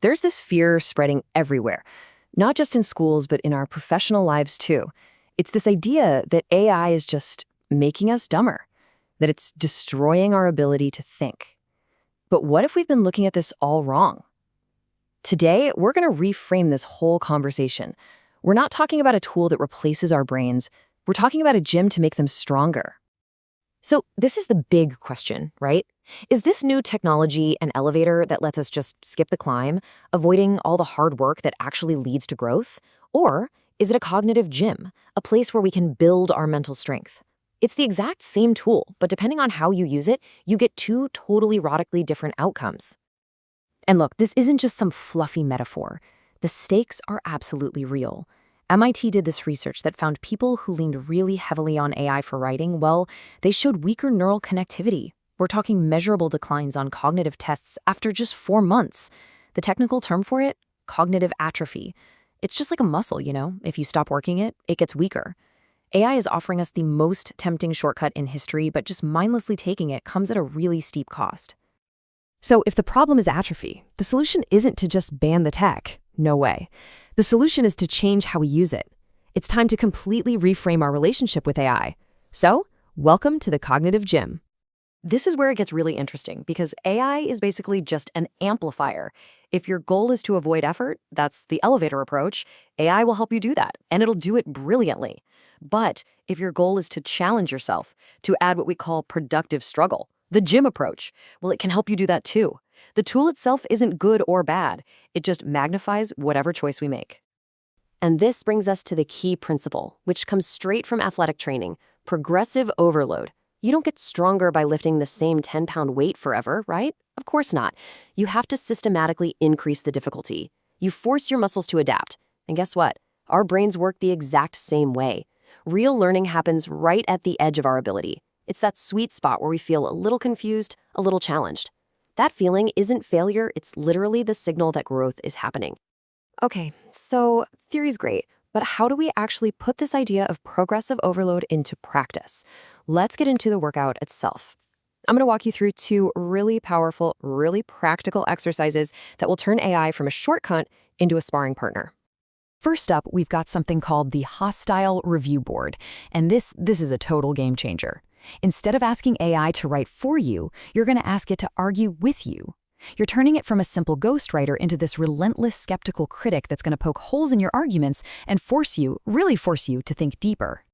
There's this fear spreading everywhere, not just in schools, but in our professional lives too. It's this idea that AI is just making us dumber, that it's destroying our ability to think. But what if we've been looking at this all wrong? Today, we're going to reframe this whole conversation. We're not talking about a tool that replaces our brains. We're talking about a gym to make them stronger. So this is the big question, right? Is this new technology an elevator that lets us just skip the climb, avoiding all the hard work that actually leads to growth? Or is it a cognitive gym, a place where we can build our mental strength? It's the exact same tool, but depending on how you use it, you get two totally radically different outcomes. And look, this isn't just some fluffy metaphor. The stakes are absolutely real. MIT did this research that found people who leaned really heavily on AI for writing, well, they showed weaker neural connectivity. We're talking measurable declines on cognitive tests after just 4 months. The technical term for it? Cognitive atrophy. It's just like a muscle, If you stop working it, it gets weaker. AI is offering us the most tempting shortcut in history, but just mindlessly taking it comes at a really steep cost. So if the problem is atrophy, the solution isn't to just ban the tech. No way. The solution is to change how we use it. It's time to completely reframe our relationship with AI. So, welcome to the Cognitive Gym. This is where it gets really interesting because AI is basically just an amplifier. If your goal is to avoid effort, that's the elevator approach, AI will help you do that, and it'll do it brilliantly. But if your goal is to challenge yourself, to add what we call productive struggle, the gym approach, well, it can help you do that too. The tool itself isn't good or bad. It just magnifies whatever choice we make. And this brings us to the key principle, which comes straight from athletic training, progressive overload. You don't get stronger by lifting the same 10-pound weight forever, right? Of course not. You have to systematically increase the difficulty. You force your muscles to adapt. And guess what? Our brains work the exact same way. Real learning happens right at the edge of our ability. It's that sweet spot where we feel a little confused, a little challenged. That feeling isn't failure, it's literally the signal that growth is happening. Okay, so theory's great, but how do we actually put this idea of progressive overload into practice? Let's get into the workout itself. I'm going to walk you through 2 really powerful, really practical exercises that will turn AI from a shortcut into a sparring partner. First up, we've got something called the hostile review board, and this is a total game changer. Instead of asking AI to write for you, you're going to ask it to argue with you. You're turning it from a simple ghostwriter into this relentless skeptical critic that's going to poke holes in your arguments and really force you to think deeper.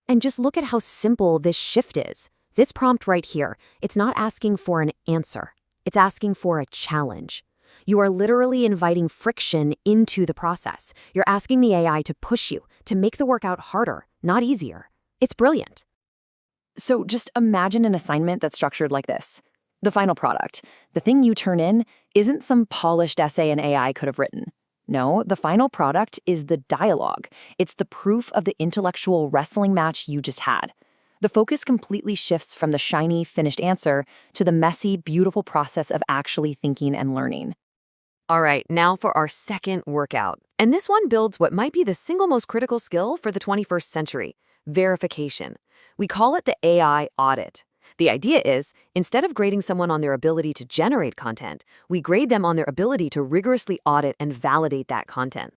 And just look at how simple this shift is. This prompt right here, it's not asking for an answer. It's asking for a challenge. You are literally inviting friction into the process. You're asking the AI to push you, to make the workout harder, not easier. It's brilliant. So just imagine an assignment that's structured like this. The final product, the thing you turn in, isn't some polished essay an AI could have written. No, the final product is the dialogue. It's the proof of the intellectual wrestling match you just had. The focus completely shifts from the shiny, finished answer to the messy, beautiful process of actually thinking and learning. All right, now for our second workout. And this one builds what might be the single most critical skill for the 21st century, verification. We call it the AI audit. The idea is, instead of grading someone on their ability to generate content, we grade them on their ability to rigorously audit and validate that content.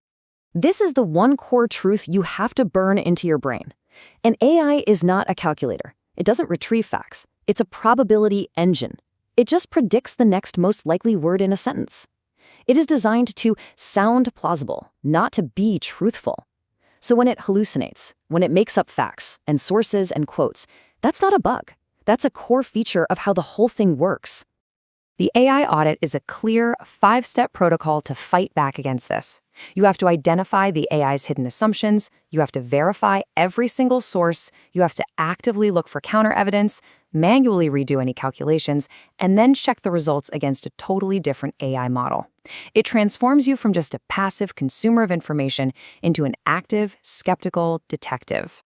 This is the one core truth you have to burn into your brain. An AI is not a calculator. It doesn't retrieve facts. It's a probability engine. It just predicts the next most likely word in a sentence. It is designed to sound plausible, not to be truthful. So when it hallucinates, when it makes up facts and sources and quotes, that's not a bug. That's a core feature of how the whole thing works. The AI audit is a clear 5-step protocol to fight back against this. You have to identify the AI's hidden assumptions, you have to verify every single source, you have to actively look for counter-evidence, manually redo any calculations, and then check the results against a totally different AI model. It transforms you from just a passive consumer of information into an active, skeptical detective.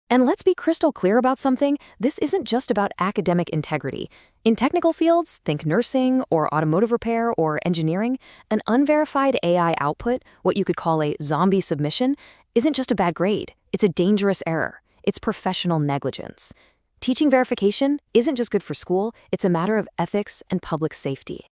And let's be crystal clear about something, this isn't just about academic integrity. In technical fields, think nursing or automotive repair or engineering, an unverified AI output, what you could call a zombie submission, isn't just a bad grade. It's a dangerous error. It's professional negligence. Teaching verification isn't just good for school, it's a matter of ethics and public safety.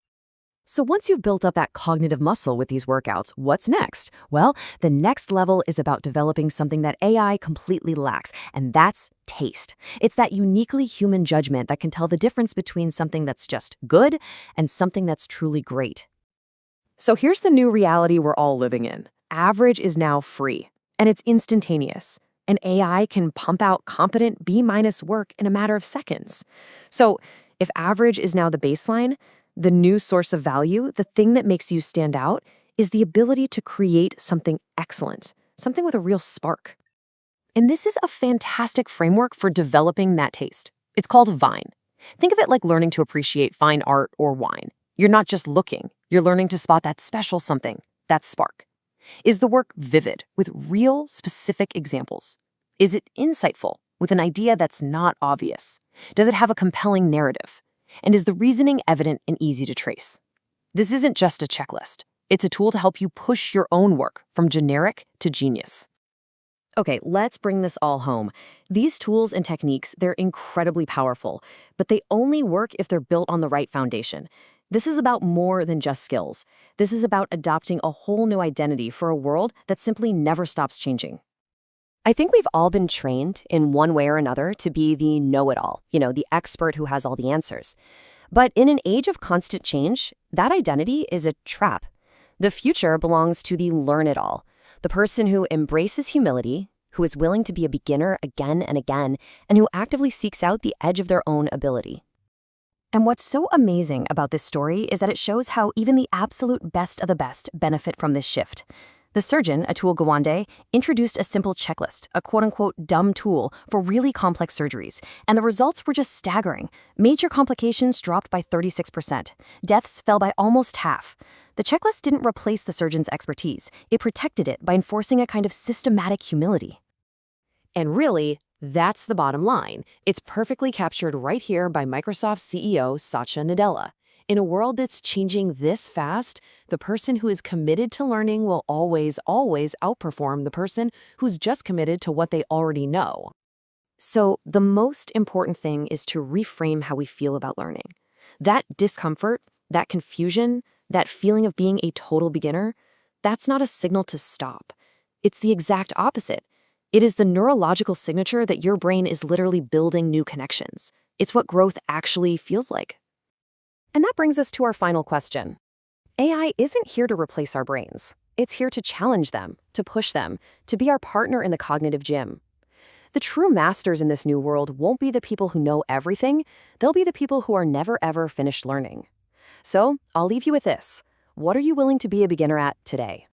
So once you've built up that cognitive muscle with these workouts, what's next? Well, the next level is about developing something that AI completely lacks, and that's taste. It's that uniquely human judgment that can tell the difference between something that's just good and something that's truly great. So here's the new reality we're all living in. Average is now free, and it's instantaneous. And AI can pump out competent B- work in a matter of seconds. So if average is now the baseline, the new source of value, the thing that makes you stand out, is the ability to create something excellent, something with a real spark. And this is a fantastic framework for developing that taste. It's called Vine. Think of it like learning to appreciate fine art or wine. You're not just looking, you're learning to spot that special something, that spark. Is the work vivid, with real, specific examples? Is it insightful, with an idea that's not obvious? Does it have a compelling narrative? And is the reasoning evident and easy to trace? This isn't just a checklist. It's a tool to help you push your own work from generic to genius. Okay, let's bring this all home. These tools and techniques, they're incredibly powerful, but they only work if they're built on the right foundation. This is about more than just skills. This is about adopting a whole new identity for a world that simply never stops changing. I think we've all been trained in one way or another to be the know-it-all, the expert who has all the answers. But in an age of constant change, that identity is a trap. The future belongs to the learn-it-all, the person who embraces humility, who is willing to be a beginner again and again, and who actively seeks out the edge of their own ability. And what's so amazing about this story is that it shows how even the absolute best of the best benefit from this shift. The surgeon, Atul Gawande, introduced a simple checklist, a quote-unquote dumb tool for really complex surgeries, and the results were just staggering. Major complications dropped by 36%. Deaths fell by almost half. The checklist didn't replace the surgeon's expertise. It protected it by enforcing a kind of systematic humility. And really, that's the bottom line. It's perfectly captured right here by Microsoft CEO Satya Nadella. In a world that's changing this fast, the person who is committed to learning will always, always outperform the person who's just committed to what they already know. So the most important thing is to reframe how we feel about learning. That discomfort, that confusion, that feeling of being a total beginner, that's not a signal to stop. It's the exact opposite. It is the neurological signature that your brain is literally building new connections. It's what growth actually feels like. And that brings us to our final question. AI isn't here to replace our brains. It's here to challenge them, to push them, to be our partner in the cognitive gym. The true masters in this new world won't be the people who know everything. They'll be the people who are never ever finished learning. So I'll leave you with this. What are you willing to be a beginner at today?